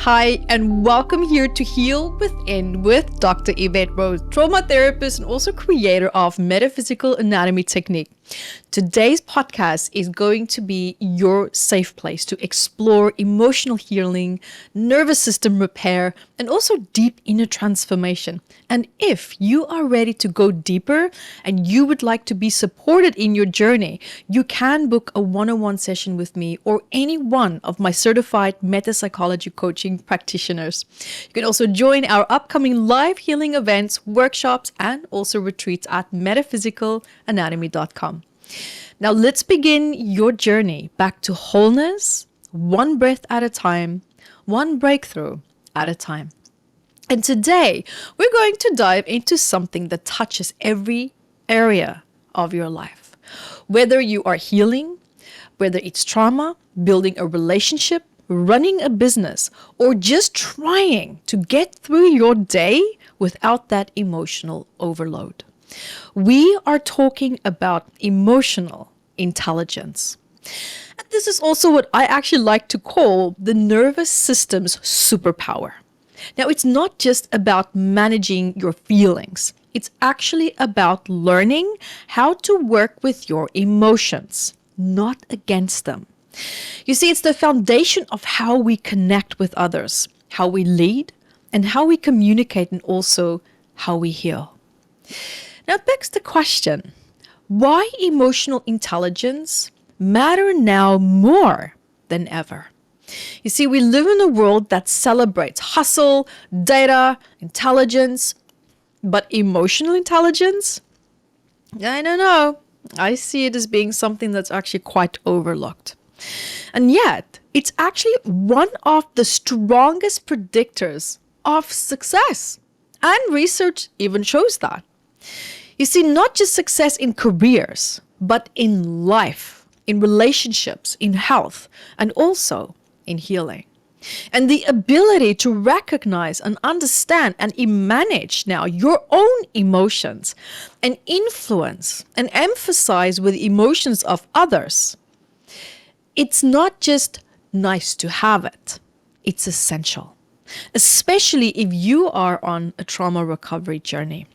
Hi, and welcome here to Heal Within with Dr. Evette Rose, trauma therapist and also creator of Metaphysical Anatomy Technique. Today's podcast is going to be your safe place to explore emotional healing, nervous system repair, and also deep inner transformation. And if you are ready to go deeper and you would like to be supported in your journey, you can book a one-on-one session with me or any one of my certified meta-psychology coaching practitioners. You can also join our upcoming live healing events, workshops, and also retreats at metaphysicalanatomy.com. Now let's begin your journey back to wholeness, one breath at a time, one breakthrough at a time. And today we're going to dive into something that touches every area of your life. Whether you are healing, whether it's trauma, building a relationship, running a business, or just trying to get through your day without that emotional overload. We are talking about emotional intelligence. And this is also what I actually like to call the nervous system's superpower. Now, it's not just about managing your feelings. It's actually about learning how to work with your emotions, not against them. You see, it's the foundation of how we connect with others, how we lead, and how we communicate, and also how we heal. Now it begs the question, why emotional intelligence matter now more than ever? You see, we live in a world that celebrates hustle, data, intelligence, but emotional intelligence? I don't know. I see it as being something that's actually quite overlooked. And yet, it's actually one of the strongest predictors of success. And research even shows that. You see, not just success in careers, but in life, in relationships, in health, and also in healing. And the ability to recognize and understand and manage now your own emotions and influence and emphasize with the emotions of others. It's not just nice to have it, it's essential, especially if you are on a trauma recovery journey.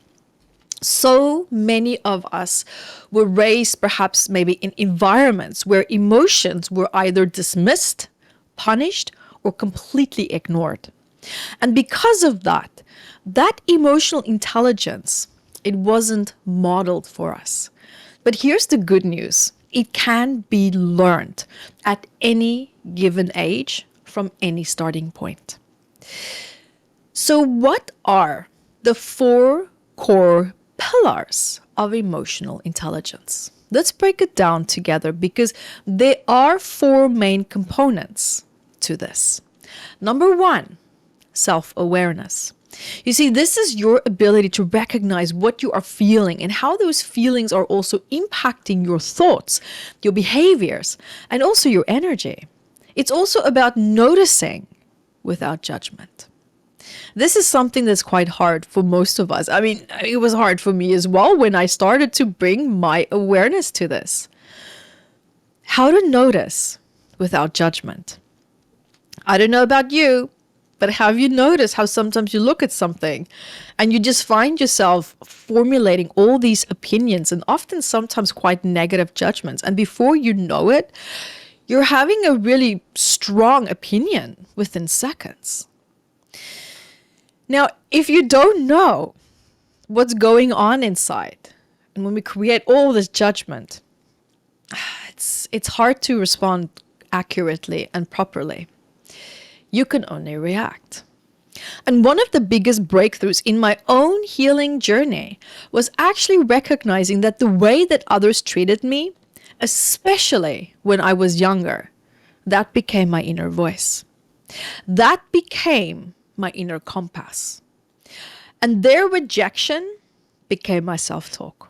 So many of us were raised perhaps maybe in environments where emotions were either dismissed, punished, or completely ignored. And because of that emotional intelligence, it wasn't modeled for us. But here's the good news. It can be learned at any given age from any starting point. So what are the 4 core pillars of emotional intelligence? Let's break it down together because there are 4 main components to this. Number 1, self-awareness. You see, this is your ability to recognize what you are feeling and how those feelings are also impacting your thoughts, your behaviors, and also your energy. It's also about noticing without judgment. This is something that's quite hard for most of us. I mean, it was hard for me as well when I started to bring my awareness to this. How to notice without judgment. I don't know about you, but have you noticed how sometimes you look at something and you just find yourself formulating all these opinions and often sometimes quite negative judgments. And before you know it, you're having a really strong opinion within seconds. Now, if you don't know what's going on inside, and when we create all this judgment, it's hard to respond accurately and properly. You can only react. And one of the biggest breakthroughs in my own healing journey was actually recognizing that the way that others treated me, especially when I was younger, that became my inner voice. That became my inner compass. And their rejection became my self-talk.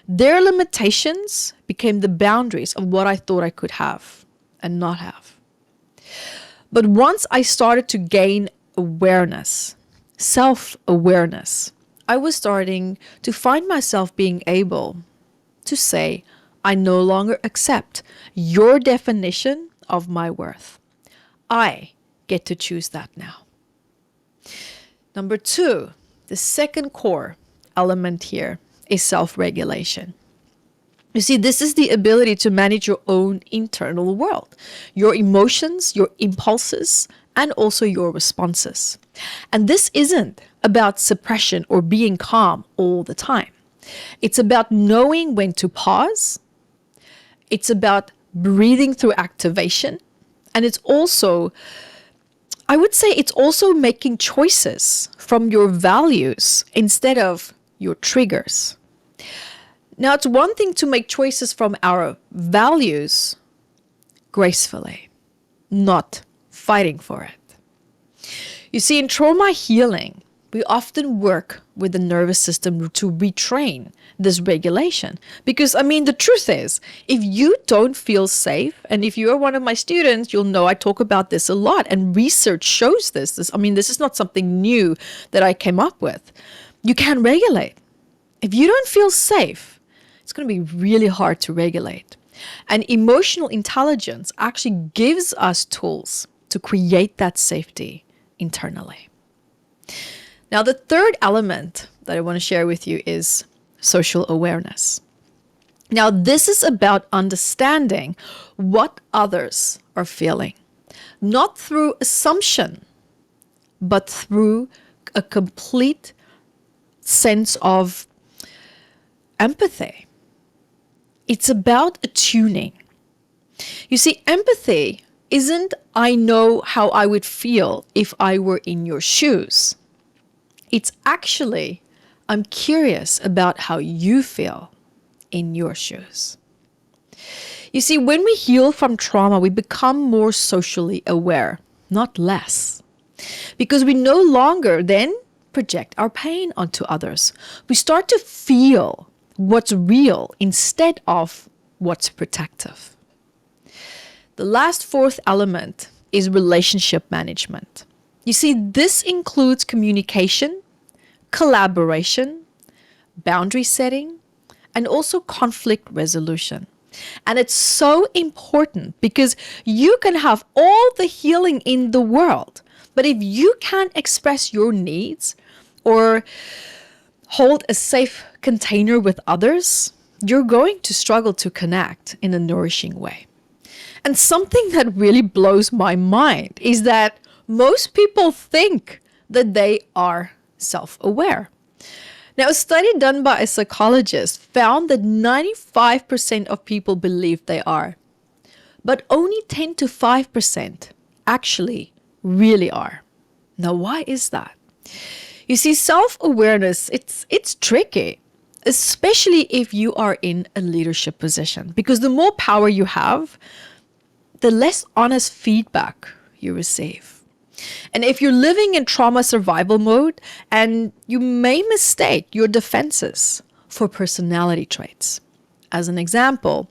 Their limitations became the boundaries of what I thought I could have and not have. But once I started to gain awareness, self-awareness, I was starting to find myself being able to say, I no longer accept your definition of my worth. I get to choose that now. Number 2, the second core element here is self-regulation. You see, this is the ability to manage your own internal world, your emotions, your impulses, and also your responses. And this isn't about suppression or being calm all the time. It's about knowing when to pause. It's about breathing through activation. And it's also, I would say, it's also making choices from your values instead of your triggers. Now, it's one thing to make choices from our values gracefully, not fighting for it. You see, in trauma healing, we often work with the nervous system to retrain this regulation. Because, the truth is, if you don't feel safe, and if you are one of my students, you'll know I talk about this a lot, and research shows this. This is not something new that I came up with. You can't regulate. If you don't feel safe, it's going to be really hard to regulate. And emotional intelligence actually gives us tools to create that safety internally. Now, the third element that I want to share with you is social awareness. Now, this is about understanding what others are feeling, not through assumption, but through a complete sense of empathy. It's about attuning. You see, empathy isn't I know how I would feel if I were in your shoes. It's actually I'm curious about how you feel in your shoes. You see, when we heal from trauma, we become more socially aware, not less. Because we no longer then project our pain onto others. We start to feel what's real instead of what's protective. The last fourth element is relationship management. You see, this includes communication, collaboration, boundary setting, and also conflict resolution. And it's so important because you can have all the healing in the world, but if you can't express your needs or hold a safe container with others, you're going to struggle to connect in a nourishing way. And something that really blows my mind is that most people think that they are self-aware. Now, a study done by a psychologist found that 95% of people believe they are, but only 10 to 5% actually really are. Now, why is that? You see, self-awareness, it's tricky, especially if you are in a leadership position, because the more power you have, the less honest feedback you receive. And if you're living in trauma survival mode, and you may mistake your defenses for personality traits. As an example,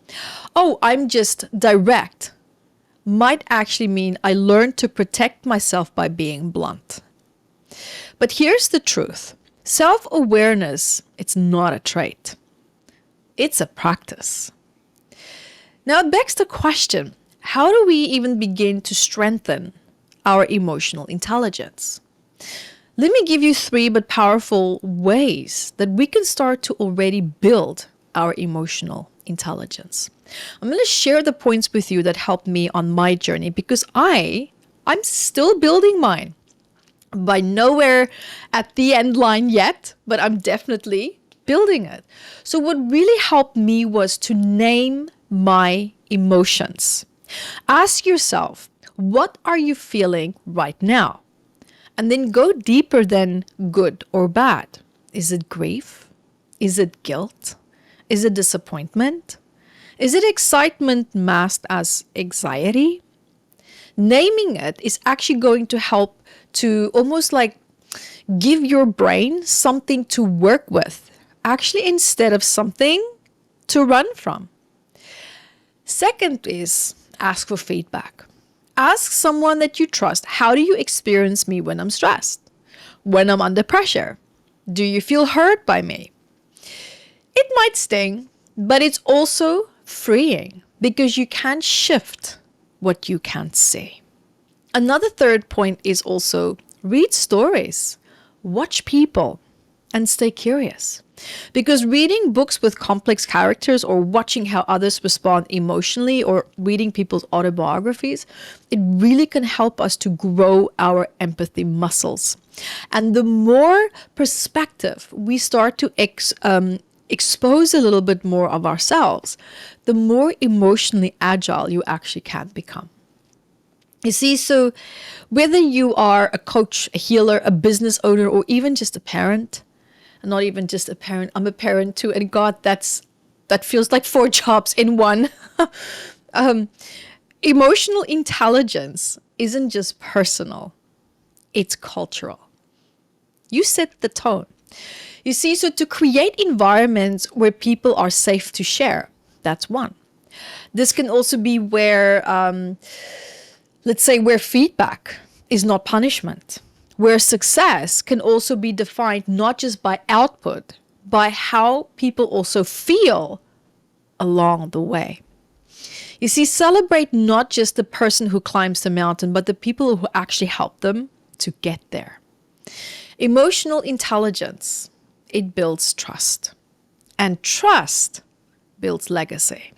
I'm just direct, might actually mean I learned to protect myself by being blunt. But here's the truth. Self-awareness, it's not a trait. It's a practice. Now it begs the question, how do we even begin to strengthen our emotional intelligence? Let me give you 3 but powerful ways that we can start to already build our emotional intelligence. I'm going to share the points with you that helped me on my journey because I'm still building mine. By nowhere at the end line yet, but I'm definitely building it. So what really helped me was to name my emotions. Ask yourself, what are you feeling right now? And then go deeper than good or bad. Is it grief? Is it guilt? Is it disappointment? Is it excitement masked as anxiety? Naming it is actually going to help to almost like give your brain something to work with, actually instead of something to run from. Second is ask for feedback. Ask someone that you trust, how do you experience me when I'm stressed? When I'm under pressure? Do you feel hurt by me? It might sting, but it's also freeing because you can shift what you can't see. Another third point is also read stories, watch people, and stay curious. Because reading books with complex characters or watching how others respond emotionally or reading people's autobiographies, it really can help us to grow our empathy muscles. And the more perspective we start to expose a little bit more of ourselves, the more emotionally agile you actually can become. You see, so whether you are a coach, a healer, a business owner, or even just a parent, and not even just a parent, I'm a parent too, and God, that feels like 4 jobs in one. Emotional intelligence isn't just personal, it's cultural. You set the tone. You see, so to create environments where people are safe to share, that's one. This can also be where, let's say, where feedback is not punishment, where success can also be defined not just by output, by how people also feel along the way. You see, celebrate not just the person who climbs the mountain, but the people who actually help them to get there. Emotional intelligence, it builds trust. And trust builds legacy.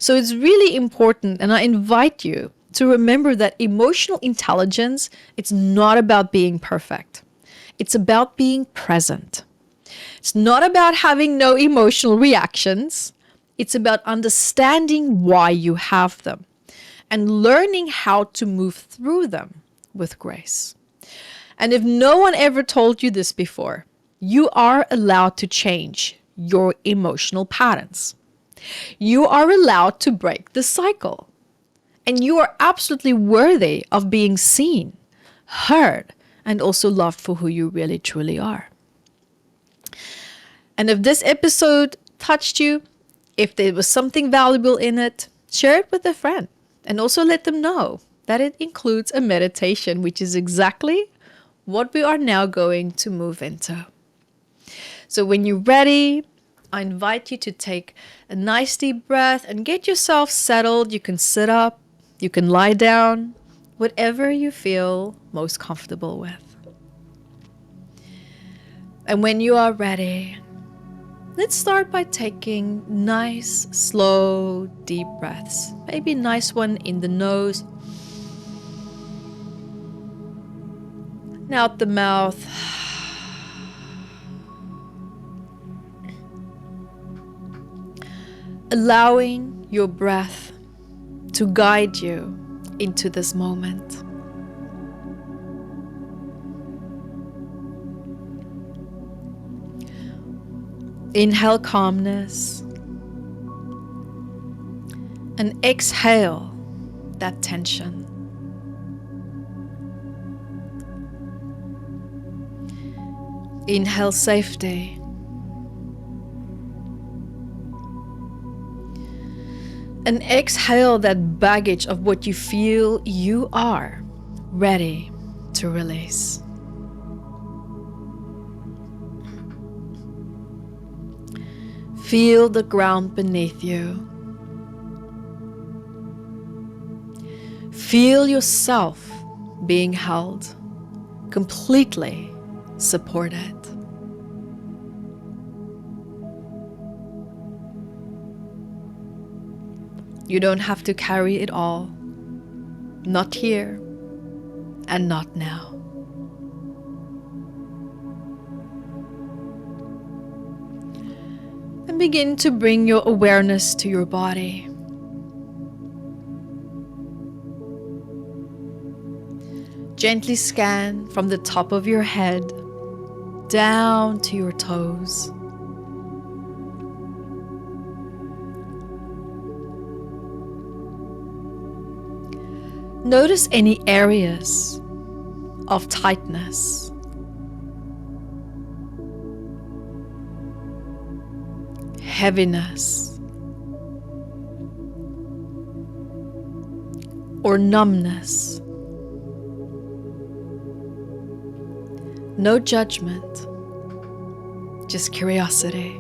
So it's really important, and I invite you to remember that emotional intelligence, it's not about being perfect. It's about being present. It's not about having no emotional reactions. It's about understanding why you have them and learning how to move through them with grace. And if no one ever told you this before, you are allowed to change your emotional patterns. You are allowed to break the cycle. And you are absolutely worthy of being seen, heard, and also loved for who you really truly are. And if this episode touched you, if there was something valuable in it, share it with a friend. And also let them know that it includes a meditation, which is exactly what we are now going to move into. So when you're ready, I invite you to take a nice deep breath and get yourself settled. You can sit up, you can lie down, whatever you feel most comfortable with. And when you are ready, let's start by taking nice, slow, deep breaths. Maybe a nice one in the nose and out the mouth. Allowing your breath to guide you into this moment. Inhale calmness and exhale that tension. Inhale safety. And exhale that baggage of what you feel you are ready to release. Feel the ground beneath you. Feel yourself being held, completely supported. You don't have to carry it all. Not here and not now. And begin to bring your awareness to your body. Gently scan from the top of your head down to your toes. Notice any areas of tightness. Heaviness. Or numbness. No judgment, just curiosity.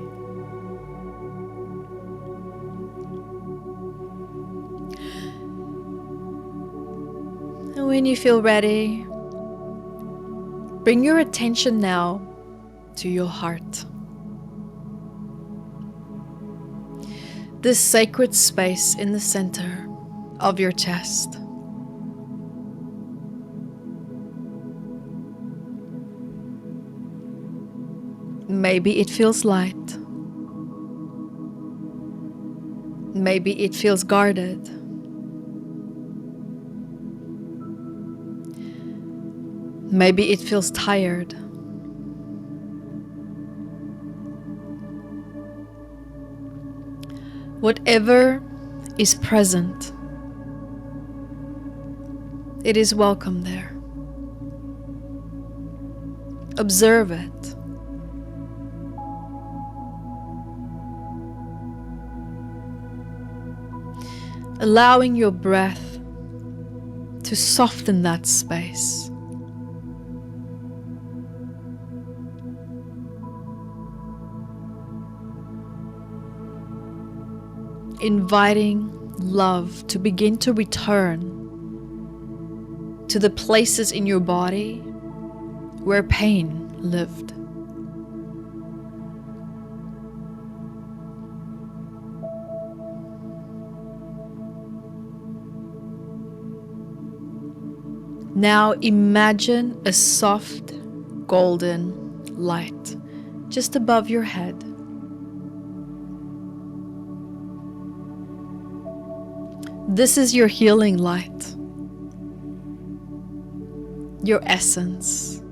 When you feel ready, bring your attention now to your heart. This sacred space in the center of your chest. Maybe it feels light. Maybe it feels guarded. Maybe it feels tired. Whatever is present, it is welcome there. Observe it. Allowing your breath to soften that space. Inviting love to begin to return to the places in your body where pain lived. Now imagine a soft golden light just above your head. This is your healing light, your essence,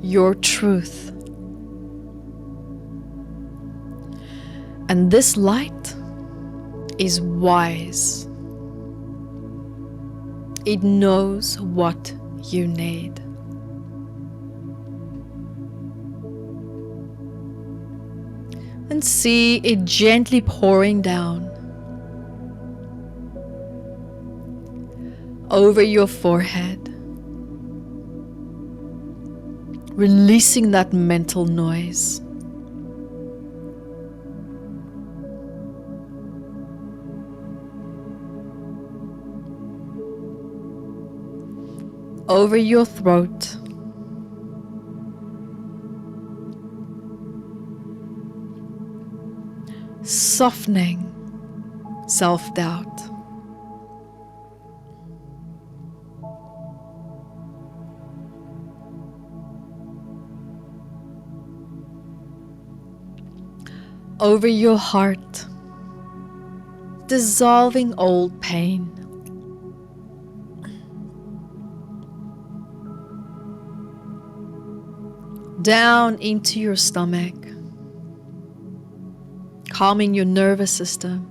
your truth. And this light is wise. It knows what you need. And see it gently pouring down over your forehead, releasing that mental noise. Over your throat, softening self-doubt. Over your heart, dissolving old pain. Down into your stomach, calming your nervous system.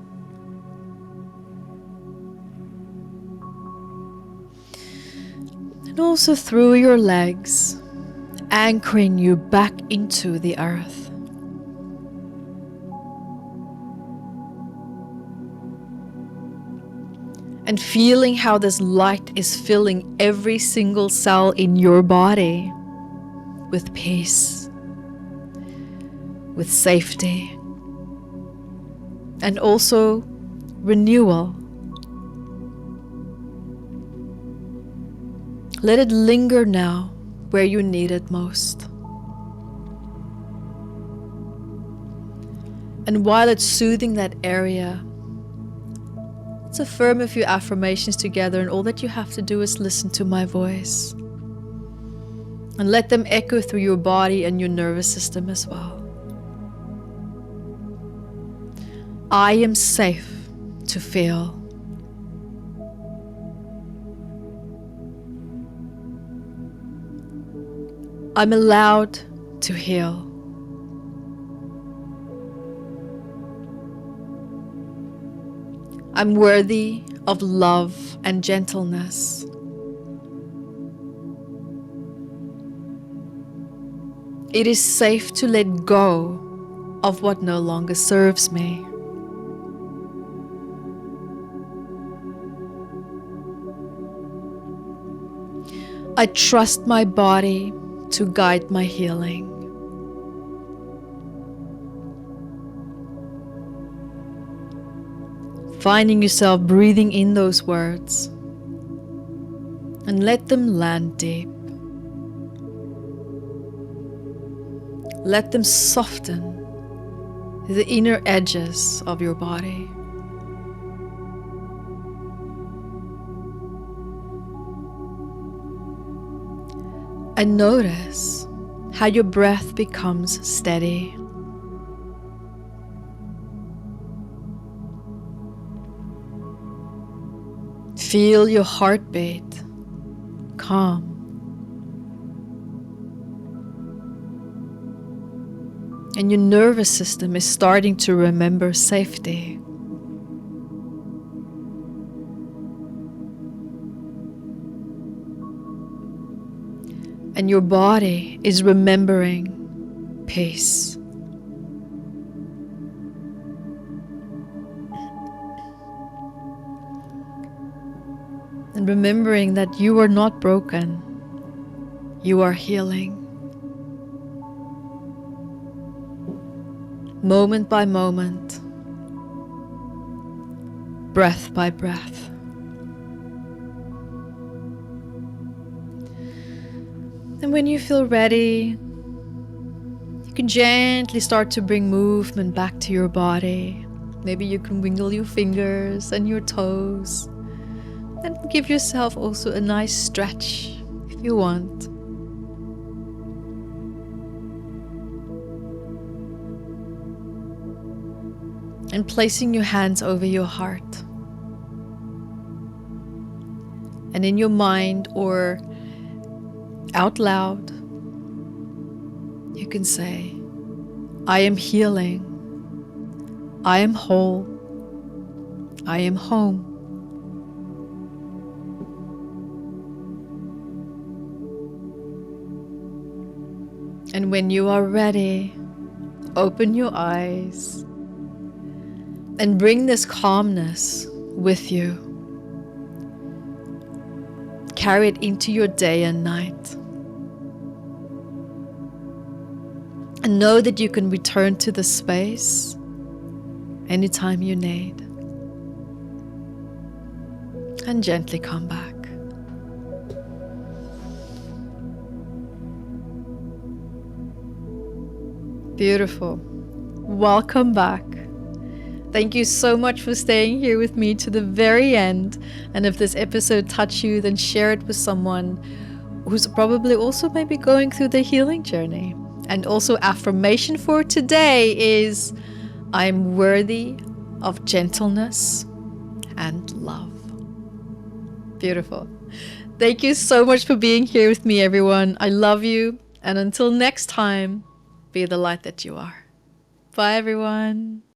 And also through your legs, anchoring you back into the earth. And feeling how this light is filling every single cell in your body with peace, with safety, and also renewal. Let it linger now where you need it most. And while it's soothing that area, let's affirm a few affirmations together, and all that you have to do is listen to my voice. And let them echo through your body and your nervous system as well. I am safe to feel. I'm allowed to heal. I'm worthy of love and gentleness. It is safe to let go of what no longer serves me. I trust my body to guide my healing. Finding yourself breathing in those words and let them land deep. Let them soften the inner edges of your body. And notice how your breath becomes steady. Feel your heartbeat calm. And your nervous system is starting to remember safety. And your body is remembering peace. And remembering that you are not broken, you are healing. Moment by moment, breath by breath. And when you feel ready, you can gently start to bring movement back to your body. Maybe you can wiggle your fingers and your toes. And give yourself also a nice stretch if you want. And placing your hands over your heart. And in your mind or out loud, you can say, I am healing. I am whole. I am home. And when you are ready, open your eyes and bring this calmness with you. Carry it into your day and night. And know that you can return to the space anytime you need. And gently come back. Beautiful. Welcome back. Thank you so much for staying here with me to the very end. And if this episode touched you, then share it with someone who's probably also maybe going through the healing journey. And also, affirmation for today is, I'm worthy of gentleness and love. Beautiful. Thank you so much for being here with me, everyone. I love you. And until next time, be the light that you are. Bye, everyone.